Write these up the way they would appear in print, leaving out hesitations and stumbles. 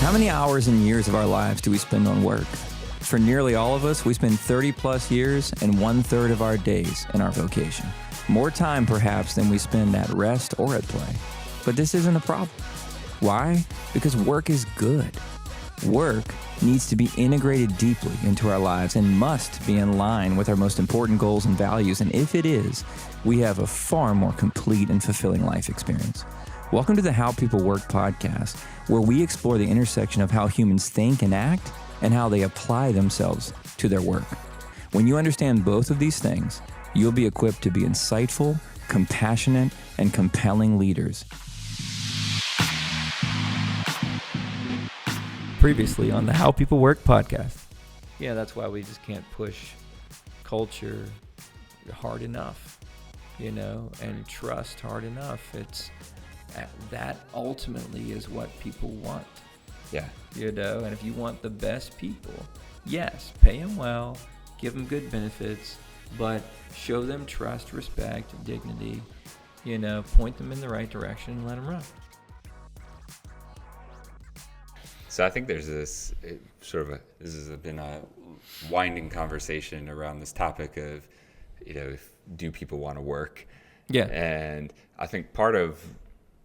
How many hours and years of our lives do we spend on work? For nearly all of us, we spend 30 plus years and 1/3 of our days in our vocation. More time perhaps than we spend at rest or at play. But this isn't a problem. Why? Because work is good. Work needs to be integrated deeply into our lives and must be in line with our most important goals and values. And if it is, we have a far more complete and fulfilling life experience. Welcome to the How People Work podcast, where we explore the intersection of how humans think and act and how they apply themselves to their work. When you understand both of these things, you'll be equipped to be insightful, compassionate, and compelling leaders. Previously on the How People Work podcast. Yeah, that's why we just can't push culture hard enough, and trust hard enough. That ultimately is what people want. Yeah. And if you want the best people, yes, pay them well, give them good benefits, but show them trust, respect, dignity, point them in the right direction and let them run. So I think there's this this has been a winding conversation around this topic of, do people want to work? Yeah. And I think part of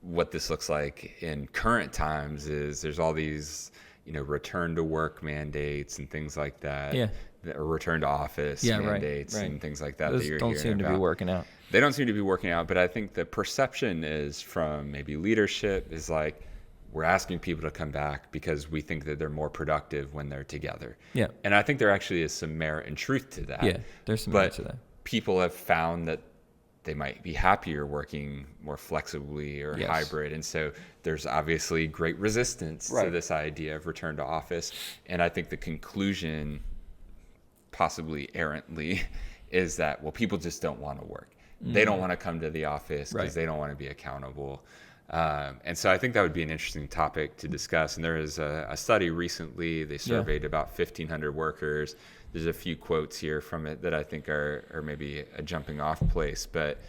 what this looks like in current times is there's all these, return to work mandates and things like that. Yeah. Or return to office mandates right. and things like that. Those that you're don't hearing seem to about. be working out. They don't seem to be working out, but I think the perception is from maybe leadership is like, we're asking people to come back because we think that they're more productive when they're together. Yeah. And I think there actually is some merit and truth to that. Yeah, there's some merit to that. People have found that they might be happier working more flexibly or hybrid. And so there's obviously great resistance to this idea of return to office. And I think the conclusion, possibly errantly, is that, well, people just don't want to work. They don't want to come to the office because they don't want to be accountable. And so I think that would be an interesting topic to discuss. And there is a study recently, they surveyed about 1,500 workers. There's a few quotes here from it that I think are maybe a jumping off place, but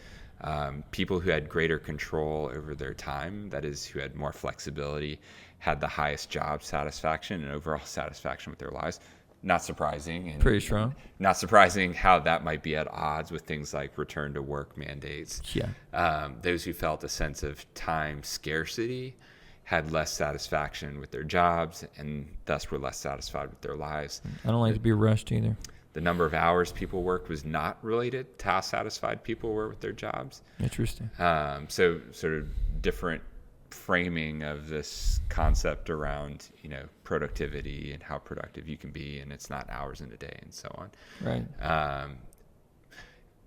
people who had greater control over their time, that is, who had more flexibility, had the highest job satisfaction and overall satisfaction with their lives. Not surprising. And pretty strong. Not surprising how that might be at odds with things like return to work mandates. Yeah. Those who felt a sense of time scarcity had less satisfaction with their jobs and thus were less satisfied with their lives. I don't like to be rushed either. The number of hours people worked was not related to how satisfied people were with their jobs. Interesting. So sort of different framing of this concept around, productivity and how productive you can be, and it's not hours in a day and so on. Right.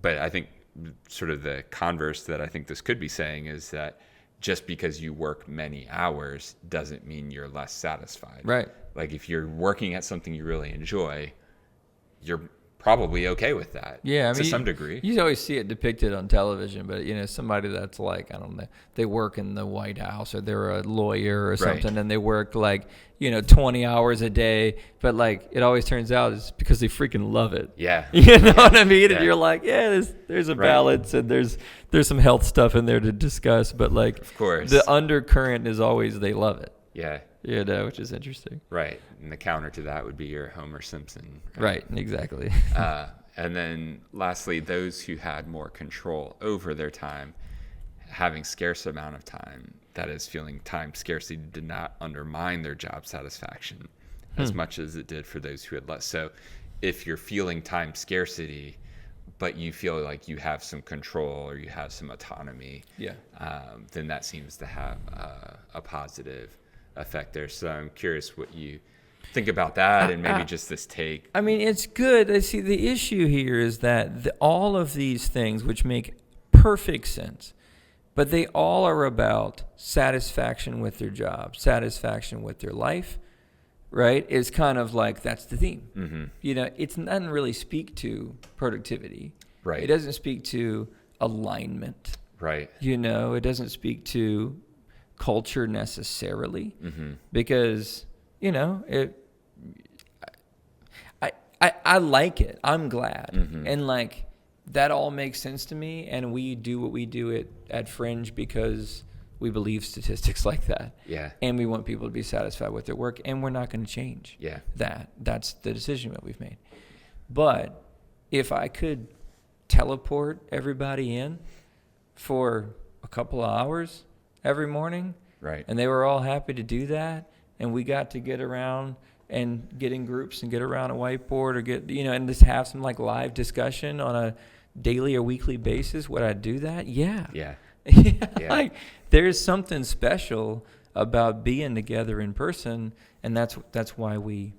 But I think sort of the converse that I think this could be saying is that just because you work many hours doesn't mean you're less satisfied. Right. Like if you're working at something you really enjoy, you're probably okay with that. Yeah, to some degree. You always see it depicted on television, but somebody that's like, I don't know, they work in the White House or they're a lawyer or something, and they work 20 hours a day, but it always turns out it's because they freaking love it. Yeah. You know what I mean? Yeah. And you're like, there's a balance and there's some health stuff in there to discuss, but of course, the undercurrent is always they love it. Yeah. Which is interesting. Right. And the counter to that would be your Homer Simpson. Right. Exactly. And then lastly, those who had more control over their time, having scarce amount of time, that is, feeling time scarcity did not undermine their job satisfaction as much as it did for those who had less. So if you're feeling time scarcity, but you feel like you have some control or you have some autonomy, then that seems to have a positive effect there. So I'm curious what you think about that and maybe just this take. I mean, it's good. I see the issue here is that all of these things, which make perfect sense, but they all are about satisfaction with their job, satisfaction with their life, right? It's kind of like that's the theme. Mm-hmm. It doesn't really speak to productivity. Right. It doesn't speak to alignment. Right. It doesn't speak to culture necessarily, because I like it. I'm glad, and that all makes sense to me. And we do what we do at Fringe because We believe statistics like that. Yeah. And we want people to be satisfied with their work, and we're not going to change that. That's the decision that we've made. But if I could teleport everybody in for a couple of hours every morning, right, and they were all happy to do that, and we got to get around and get in groups and get around a whiteboard or get, and just have some like live discussion on a daily or weekly basis, would I do that? Yeah. Like, there's something special about being together in person, and that's why we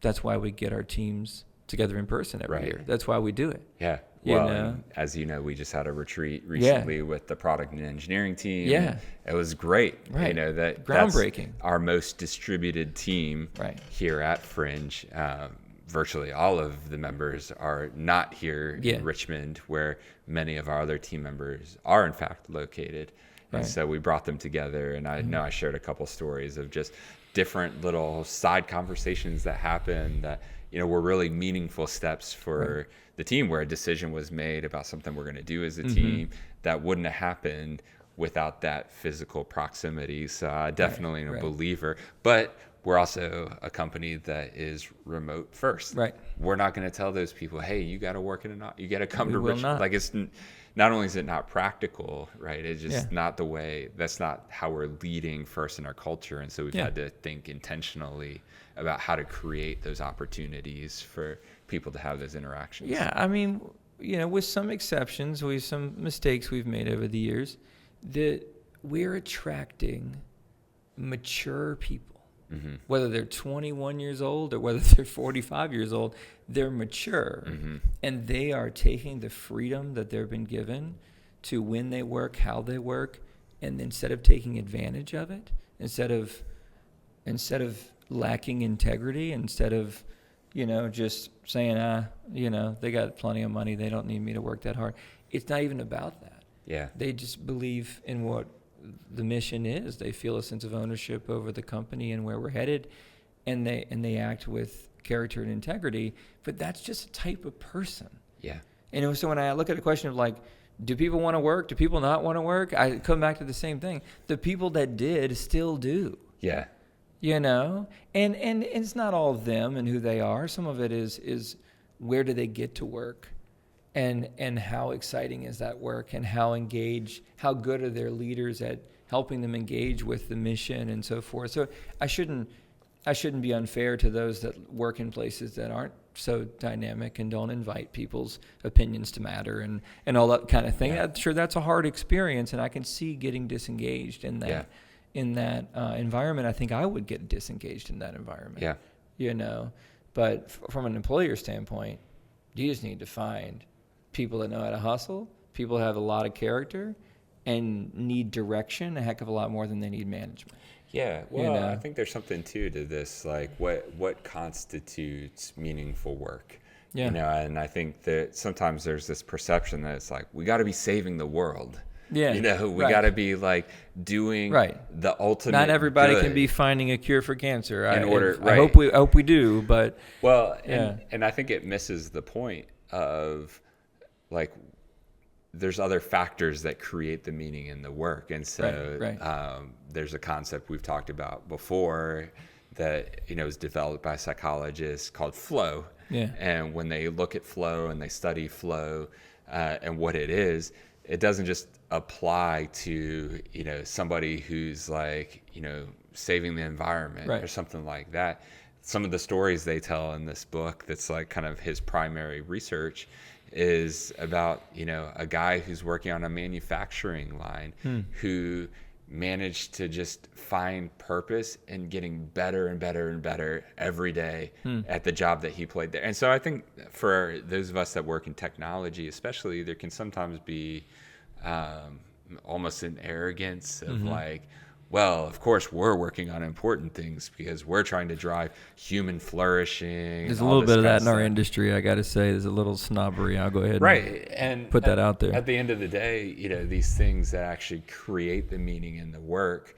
get our teams together in person every year. That's why we do it. Yeah. Well, as you know, we just had a retreat recently with the product and engineering team. Yeah. It was great. Right. That's groundbreaking. Our most distributed team here at Fringe. Virtually all of the members are not here in Richmond, where many of our other team members are in fact located. And so we brought them together, and I know I shared a couple stories of just different little side conversations that happened that, were really meaningful steps for the team, where a decision was made about something we're going to do as a team that wouldn't have happened without that physical proximity. So I definitely am a believer, but we're also a company that is remote first. Right. We're not going to tell those people, hey, you got to work you got to come to Richmond. Like, it's not only is it not practical, right? It's just not the way, that's not how we're leading first in our culture. And so we've had to think intentionally about how to create those opportunities for people to have those interactions. Yeah. I mean, with some exceptions, with some mistakes we've made over the years, that we're attracting mature people. Mm-hmm. Whether they're 21 years old or whether they're 45 years old, they're mature, and they are taking the freedom that they've been given to when they work, how they work, and instead of taking advantage of it, instead of lacking integrity, instead of just saying they got plenty of money, they don't need me to work that hard. It's not even about that. Yeah, they just believe in what the mission is. They feel a sense of ownership over the company and where we're headed, and they act with character and integrity. But that's just a type of person. Yeah. And so when I look at the question of like, do people want to work? Do people not want to work? I come back to the same thing. The people that did still do. Yeah. And it's not all of them and who they are. Some of it is where do they get to work? And how exciting is that work, and how good are their leaders at helping them engage with the mission and so forth. So I shouldn't be unfair to those that work in places that aren't so dynamic and don't invite people's opinions to matter and all that kind of thing. Yeah. I'm sure that's a hard experience, and I can see getting disengaged in that. Yeah. In that environment. I think I would get disengaged in that environment. Yeah. But from an employer standpoint, you just need to find people that know how to hustle, people who have a lot of character and need direction a heck of a lot more than they need management. Yeah, well, I think there's something too to this, like what constitutes meaningful work. Yeah. And I think that sometimes there's this perception that it's like, we got to be saving the world. Yeah. We got to be like doing the ultimate. Not everybody good can be finding a cure for cancer. I hope we do, but and I think it misses the point of like there's other factors that create the meaning in the work. And so there's a concept we've talked about before that, is developed by psychologists called flow. Yeah. And when they look at flow and they study flow and what it is, it doesn't just apply to, somebody who's like, saving the environment or something like that. Some of the stories they tell in this book that's like kind of his primary research is about, a guy who's working on a manufacturing line who managed to just find purpose in getting better and better and better every day at the job that he played there. And so I think for those of us that work in technology, especially, there can sometimes be almost an arrogance of like, well, of course we're working on important things because we're trying to drive human flourishing. There's a little bit of that in our industry, I got to say. There's a little snobbery. I'll go ahead and put that out there. At the end of the day, these things that actually create the meaning in the work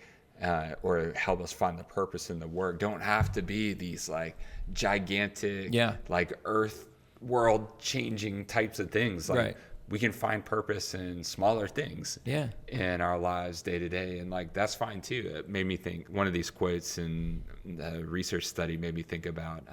or help us find the purpose in the work don't have to be these like gigantic, like earth world changing types of things. Like we can find purpose in smaller things in our lives day to day. And like, that's fine too. It made me think, one of these quotes in the research study made me think about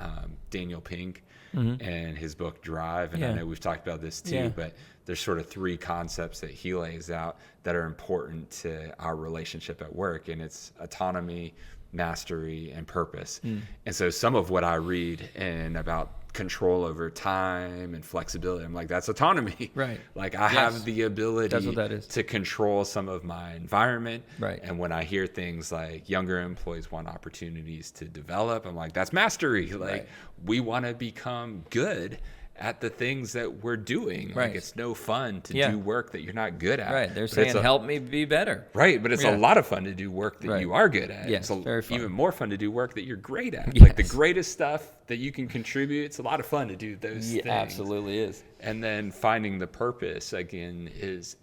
Daniel Pink and his book Drive. And I know we've talked about this too, but there's sort of 3 concepts that he lays out that are important to our relationship at work. And it's autonomy, mastery, and purpose. And so some of what I read and about control over time and flexibility, I'm like, that's autonomy. Right. Like I have the ability that's what that is. to control some of my environment. Right. And when I hear things like younger employees want opportunities to develop, I'm like, that's mastery. Like we want to become good at the things that we're doing. Like it's no fun to do work that you're not good at. Right. They're saying, help me be better. Right. But it's a lot of fun to do work that you are good at. Yes, it's very fun. Even more fun to do work that you're great at. Yes. Like the greatest stuff that you can contribute. It's a lot of fun to do those things. Absolutely is. And then finding the purpose again is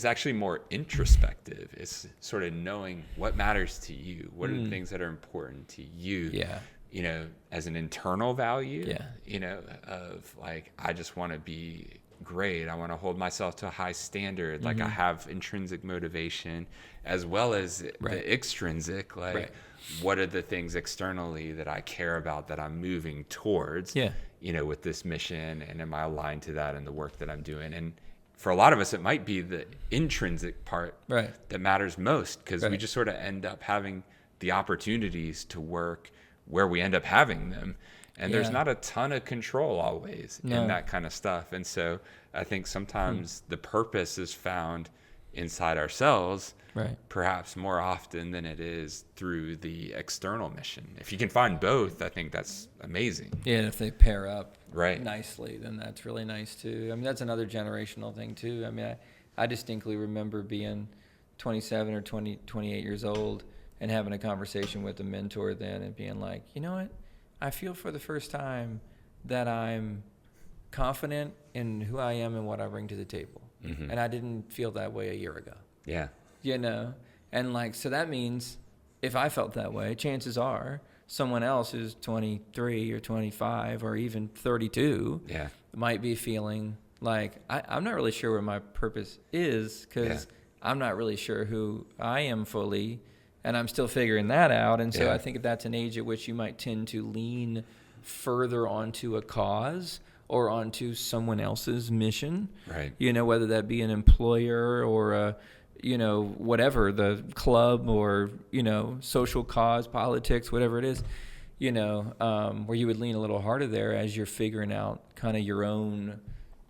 actually more introspective. It's sort of knowing what matters to you. What are the things that are important to you? Yeah. You know, as an internal value, you know, of like, I just want to be great. I want to hold myself to a high standard. Like I have intrinsic motivation as well as the extrinsic, like what are the things externally that I care about that I'm moving towards, you know, with this mission, and am I aligned to that in the work that I'm doing? And for a lot of us, it might be the intrinsic part that matters most, because we just sort of end up having the opportunities to work where we end up having them. And there's not a ton of control always in that kind of stuff. And so I think sometimes the purpose is found inside ourselves, perhaps more often than it is through the external mission. If you can find both, I think that's amazing. Yeah, and if they pair up nicely, then that's really nice too. I mean, that's another generational thing too. I mean, I distinctly remember being 27 or 28 years old and having a conversation with a mentor then and being like, you know what? I feel for the first time that I'm confident in who I am and what I bring to the table. Mm-hmm. And I didn't feel that way a year ago. Yeah. You know? And like, so that means if I felt that way, chances are someone else who's 23 or 25 or even 32 might be feeling like, I'm not really sure where my purpose is, because I'm not really sure who I am fully, and I'm still figuring that out. And so I think that's an age at which you might tend to lean further onto a cause or onto someone else's mission. Right. You know, whether that be an employer or a, you know, whatever, the club or, you know, social cause, politics, whatever it is, you know, where you would lean a little harder there as you're figuring out kind of your own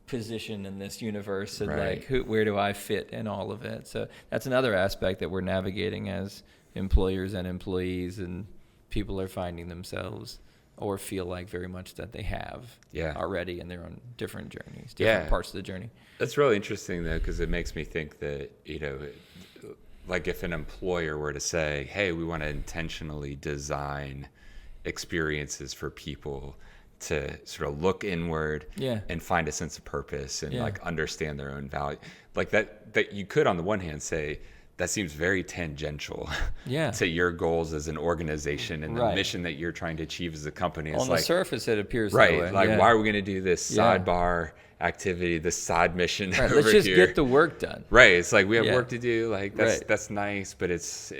position in this universe and like, where do I fit in all of it? So that's another aspect that we're navigating as employers and employees, and people are finding themselves or feel like very much that they have already, and they're on different journeys, different parts of the journey. That's really interesting though, because it makes me think that, you know, like if an employer were to say, hey, we want to intentionally design experiences for people to sort of look inward and find a sense of purpose and like understand their own value, like that you could on the one hand say that seems very tangential to your goals as an organization and the mission that you're trying to achieve as a company. It's on like, the surface it appears that way. Like why are we going to do this sidebar activity, this side mission over let's just here? get the work done. It's like we have work to do, like that's nice, but it's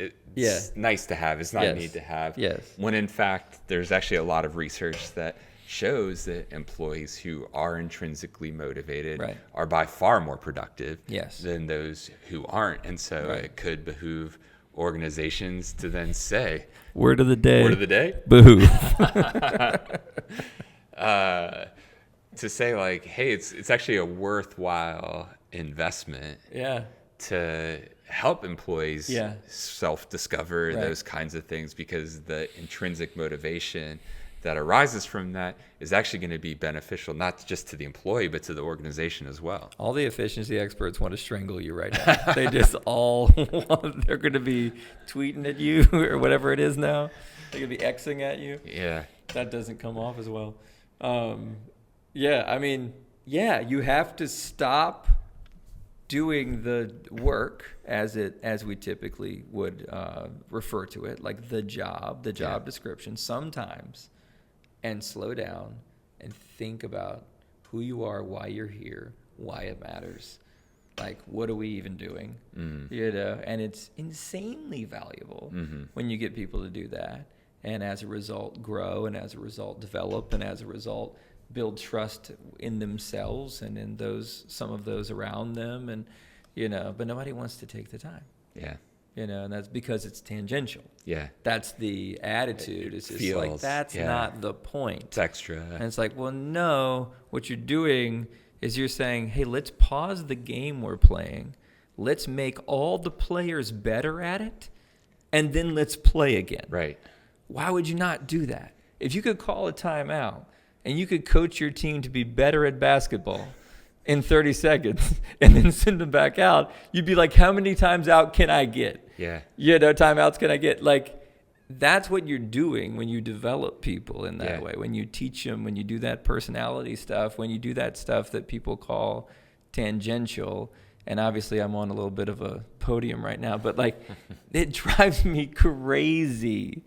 nice to have, it's not a need to have. When in fact there's actually a lot of research that shows that employees who are intrinsically motivated are by far more productive than those who aren't. And so it could behoove organizations to then say, word of the day, behoove. To say like, hey, it's actually a worthwhile investment to help employees self-discover those kinds of things, because the intrinsic motivation that arises from that is actually going to be beneficial, not just to the employee, but to the organization as well. All the efficiency experts want to strangle you right now. They just all want, they're going to be tweeting at you or whatever it is now. They're going to be Xing at you. Yeah. That doesn't come off as well. I mean, you have to stop doing the work as we typically would refer to it, like the job description sometimes, and slow down and think about who you are, why you're here, why it matters. Like, what are we even doing? You know, and it's insanely valuable when you get people to do that. And as a result, grow, and as a result, develop, and as a result, build trust in themselves and in some of those around them. And, you know, but nobody wants to take the time. Yeah. You know, and that's because it's tangential. Yeah. That's the attitude. It's just like, that's not the point. It's extra. And it's like, well, no, what you're doing is you're saying, hey, let's pause the game we're playing. Let's make all the players better at it, and then let's play again. Right. Why would you not do that? If you could call a timeout and you could coach your team to be better at basketball in 30 seconds and then send them back out, you'd be like, how many times out can I get? Yeah. You know, timeouts can I get? Like, that's what you're doing when you develop people in that way, when you teach them, when you do that personality stuff, when you do that stuff that people call tangential. And obviously I'm on a little bit of a podium right now, but like it drives me crazy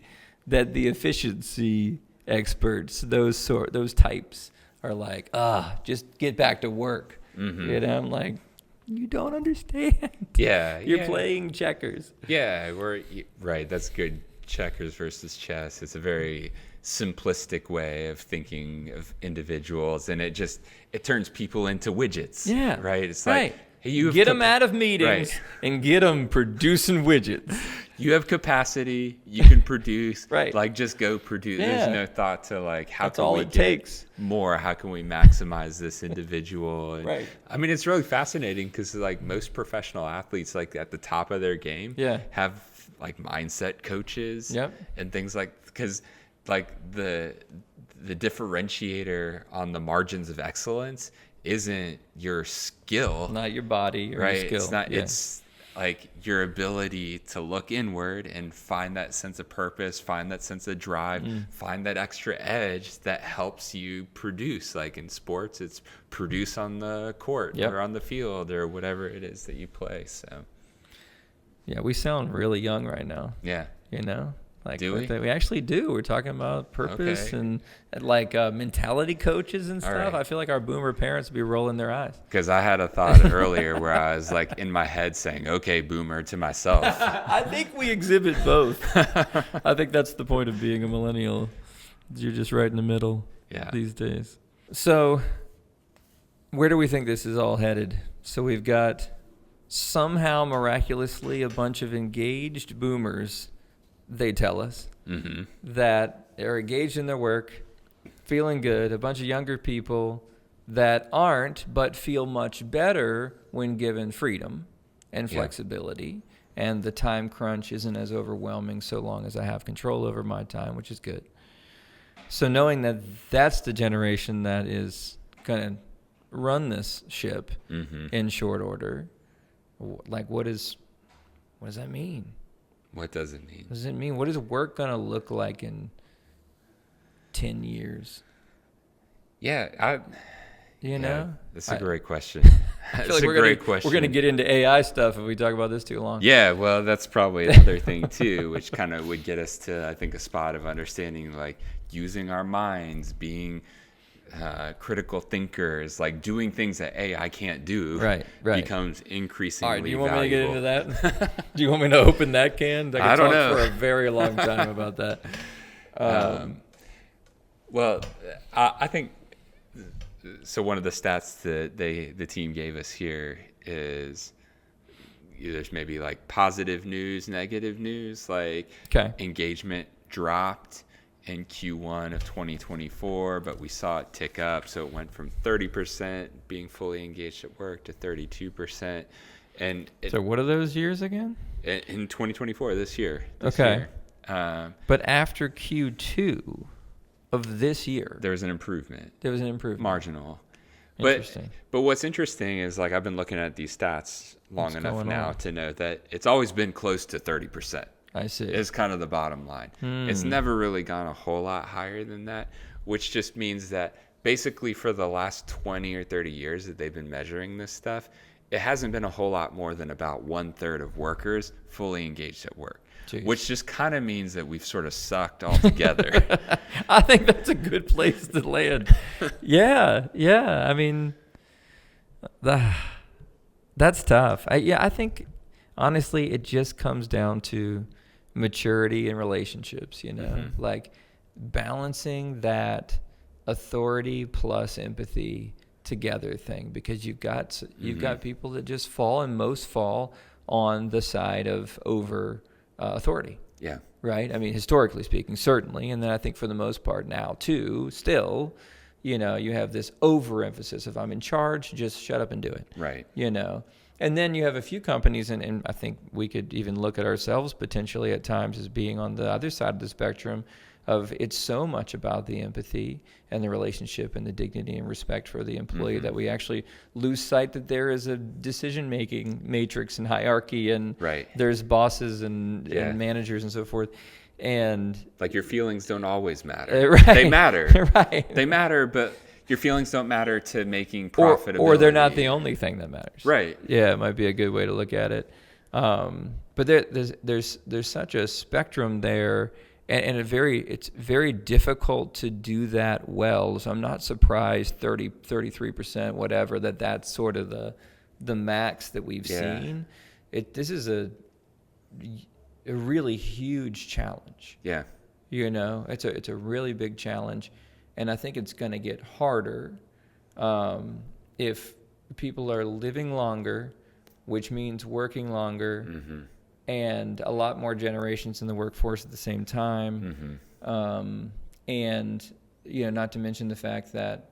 that the efficiency experts, those types are like, just get back to work. You know, I'm like, you don't understand. Yeah. You're playing checkers. Yeah, right. That's good. Checkers versus chess. It's a very simplistic way of thinking of individuals, and it turns people into widgets. Yeah. Right. It's like, hey, you get them out of meetings and get them producing widgets. You have capacity. You can produce. Right. Like, just go produce. Yeah. There's no thought to like, how That's can all we it get takes. More? How can we maximize this individual? And, right. I mean, it's really fascinating because like most professional athletes, like at the top of their game, have like mindset coaches and things like, because like the differentiator on the margins of excellence isn't your skill, not your body or your skill. It's not. It's like your ability to look inward and find that sense of purpose, find that sense of drive, find that extra edge that helps you produce. Like in sports, it's produce on the court or on the field or whatever it is that you play. So yeah, we sound really young right now. Yeah. You know? Like, do we? We actually do. We're talking about purpose and like mentality coaches and stuff. Right. I feel like our boomer parents would be rolling their eyes. Because I had a thought earlier where I was like in my head saying, okay, boomer, to myself. I think we exhibit both. I think that's the point of being a millennial. You're just right in the middle these days. So where do we think this is all headed? So we've got somehow miraculously a bunch of engaged boomers, they tell us, that are engaged in their work, feeling good, a bunch of younger people that aren't, but feel much better when given freedom and flexibility, and the time crunch isn't as overwhelming so long as I have control over my time, which is good. So knowing that that's the generation that is going to run this ship in short order, like what does that mean? What does it mean? What does it mean? What is work going to look like in 10 years? Yeah, you know? That's a great question. That's a great question. We're going to get into AI stuff if we talk about this too long. Yeah, well, that's probably another thing too, which kind of would get us to, I think, a spot of understanding, like using our minds, being critical thinkers, like doing things that AI can't do, becomes increasingly valuable. All right, do you want me to get into that? Do you want me to open that can? I don't know. For a very long time about that. Well, I think so. One of the stats that the team gave us here is there's maybe like positive news, negative news, like engagement dropped in Q1 of 2024, but we saw it tick up. So it went from 30% being fully engaged at work to 32%. And so what are those years again? In 2024, this year. But after Q2 of this year, there was an improvement. Marginal. Interesting. But what's interesting is, like, I've been looking at these stats long enough now to know that it's always been close to 30%. I see. Is kind of the bottom line. It's never really gone a whole lot higher than that, which just means that basically for the last 20 or 30 years that they've been measuring this stuff, it hasn't been a whole lot more than about 1/3 of workers fully engaged at work. Jeez. Which just kind of means that we've sort of sucked altogether. I think that's a good place to land. Yeah. I mean, That's tough. I think honestly it just comes down to maturity in relationships, like balancing that authority plus empathy together thing, because you've got people that just most fall on the side of over authority. Yeah. Right. I mean, historically speaking, certainly. And then I think for the most part now too, still, you have this overemphasis. If I'm in charge, just shut up and do it. Right. And then you have a few companies, and I think we could even look at ourselves potentially at times as being on the other side of the spectrum of it's so much about the empathy and the relationship and the dignity and respect for the employee that we actually lose sight that there is a decision-making matrix and hierarchy, and there's bosses and managers and so forth. And like your feelings don't always matter. They matter. They matter, but your feelings don't matter to making profitability. Or they're not the only thing that matters. Right. Yeah, it might be a good way to look at it. But there's such a spectrum there, and it's very difficult to do that well. So I'm not surprised 33%, whatever, that's sort of the max that we've seen. This is a really huge challenge. Yeah. It's a really big challenge. And I think it's going to get harder if people are living longer, which means working longer, and a lot more generations in the workforce at the same time. And, not to mention the fact that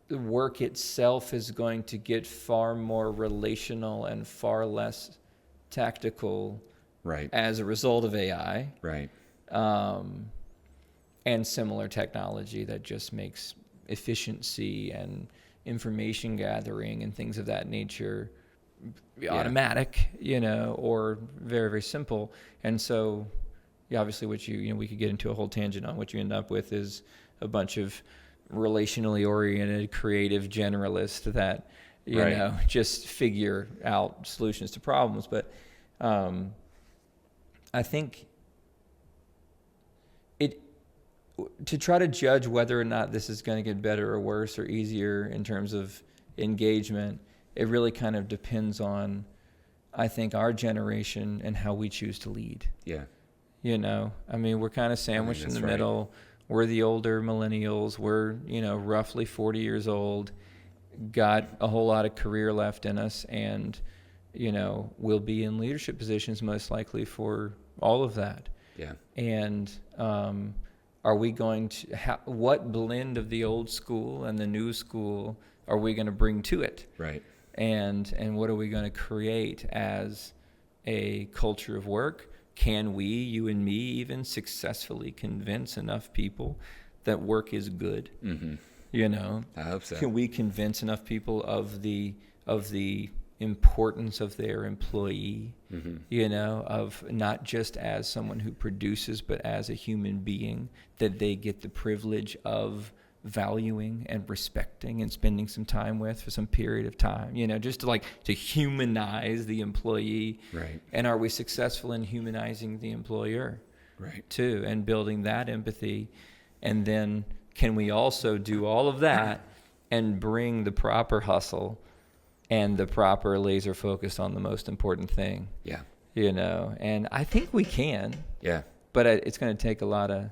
the work itself is going to get far more relational and far less tactical as a result of AI. Right. And similar technology that just makes efficiency and information gathering and things of that nature automatic, or very, very simple. And so, obviously, what we could get into a whole tangent on. What you end up with is a bunch of relationally oriented, creative generalists that, just figure out solutions to problems. But I think to try to judge whether or not this is going to get better or worse or easier in terms of engagement, it really kind of depends on, I think, our generation and how we choose to lead. Yeah. I mean, we're kind of sandwiched in the middle. We're the older millennials. We're, roughly 40 years old, got a whole lot of career left in us, and, we'll be in leadership positions most likely for all of that. Yeah. And, are we going to what blend of the old school and the new school are we going to bring to it? Right. And what are we going to create as a culture of work? Can we, you and me, even successfully convince enough people that work is good? I hope so. Can we convince enough people of the importance of their employee, of not just as someone who produces, but as a human being, that they get the privilege of valuing and respecting and spending some time with for some period of time, just to humanize the employee. Right. And are we successful in humanizing the employer? Right. Too, and building that empathy. And then can we also do all of that and bring the proper hustle and the proper laser focus on the most important thing? Yeah. And I think we can. Yeah. But it's going to take a lot of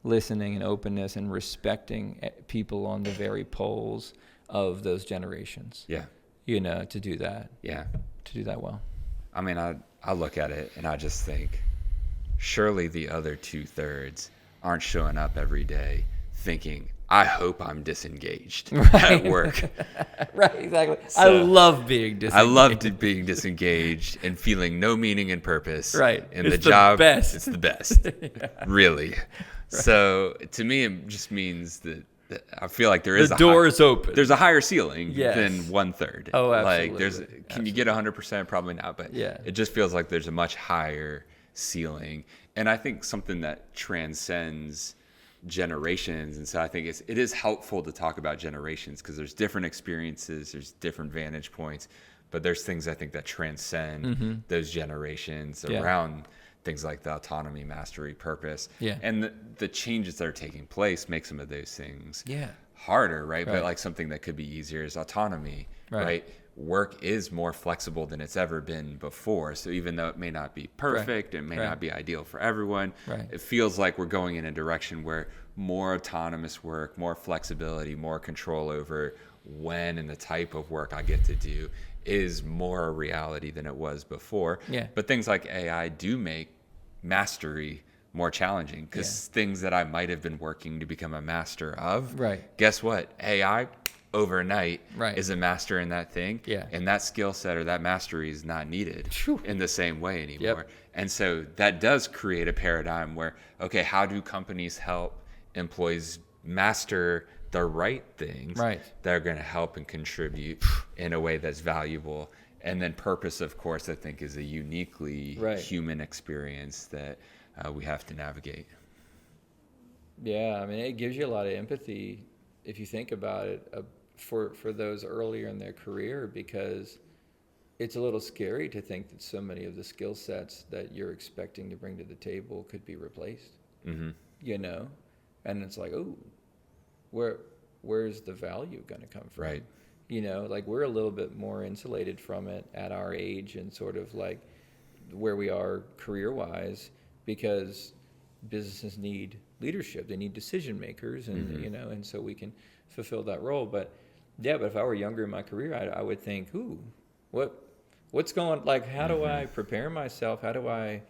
listening and openness and respecting people on the very poles of those generations. Yeah. To do that. Yeah. To do that well. I mean, I look at it and I just think, surely the other 2/3 aren't showing up every day thinking, I hope I'm disengaged at work. Right, exactly. So, I love being disengaged. I loved being disengaged and feeling no meaning and purpose. Right. In the job, best. It's the best. Really. Right. So to me, it just means that I feel like there is the door is open. There's a higher ceiling than 1/3. Oh, absolutely. Like can you get 100%? Probably not, but it just feels like there's a much higher ceiling. And I think something that transcends generations, and so I think it is helpful to talk about generations because there's different experiences, there's different vantage points, but there's things I think that transcend those generations around things like the autonomy, mastery, purpose, and the changes that are taking place make some of those things harder, right? But like something that could be easier is autonomy, right? Work is more flexible than it's ever been before. So even though it may not be perfect, it may not be ideal for everyone, it feels like we're going in a direction where more autonomous work, more flexibility, more control over when and the type of work I get to do is more a reality than it was before. But things like AI do make mastery more challenging, because things that I might have been working to become a master of, guess what? AI overnight is a master in that thing, and that skill set or that mastery is not needed in the same way anymore. And so that does create a paradigm where, okay, how do companies help employees master the right things that are going to help and contribute in a way that's valuable? And then purpose, of course, I think is a uniquely human experience that we have to navigate. Yeah, I mean, it gives you a lot of empathy if you think about it, for those earlier in their career, because it's a little scary to think that so many of the skill sets that you're expecting to bring to the table could be replaced. You know, and it's like, oh, where's the value going to come from? You know, like we're a little bit more insulated from it at our age and sort of like where we are career-wise, because businesses need leadership, they need decision makers, and you know, and so we can fulfill that role. But if I were younger in my career, I would think, what's going, like, how do I prepare myself? How do I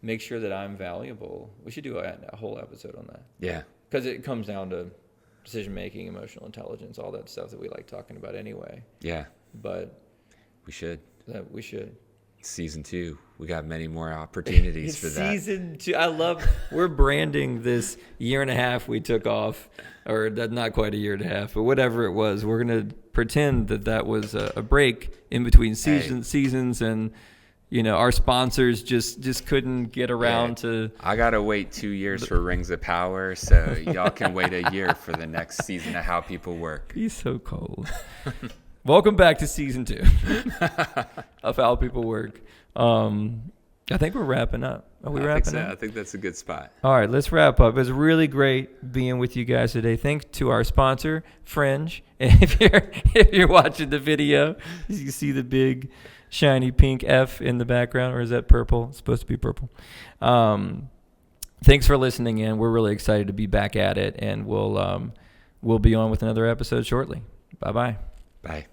make sure that I'm valuable? We should do a whole episode on that. Because it comes down to decision making, emotional intelligence, all that stuff that we like talking about anyway. But we should. Season 2, we got many more opportunities for that. Season 2, I love. We're branding this year and a half we took off, or not quite a year and a half, but whatever it was. We're gonna pretend that was a break in between seasons, and you know, our sponsors just couldn't get around to. I gotta wait 2 years for Rings of Power, so y'all can wait a year for the next season of How People Work. He's so cold. Welcome back to season 2 of How People Work. I think we're wrapping up. Are we wrapping up? I think that's a good spot. All right, let's wrap up. It was really great being with you guys today. Thanks to our sponsor, Fringe. If you're watching the video, you see the big shiny pink F in the background, or is that purple? It's supposed to be purple. Thanks for listening in. We're really excited to be back at it, and we'll be on with another episode shortly. Bye-bye. Bye.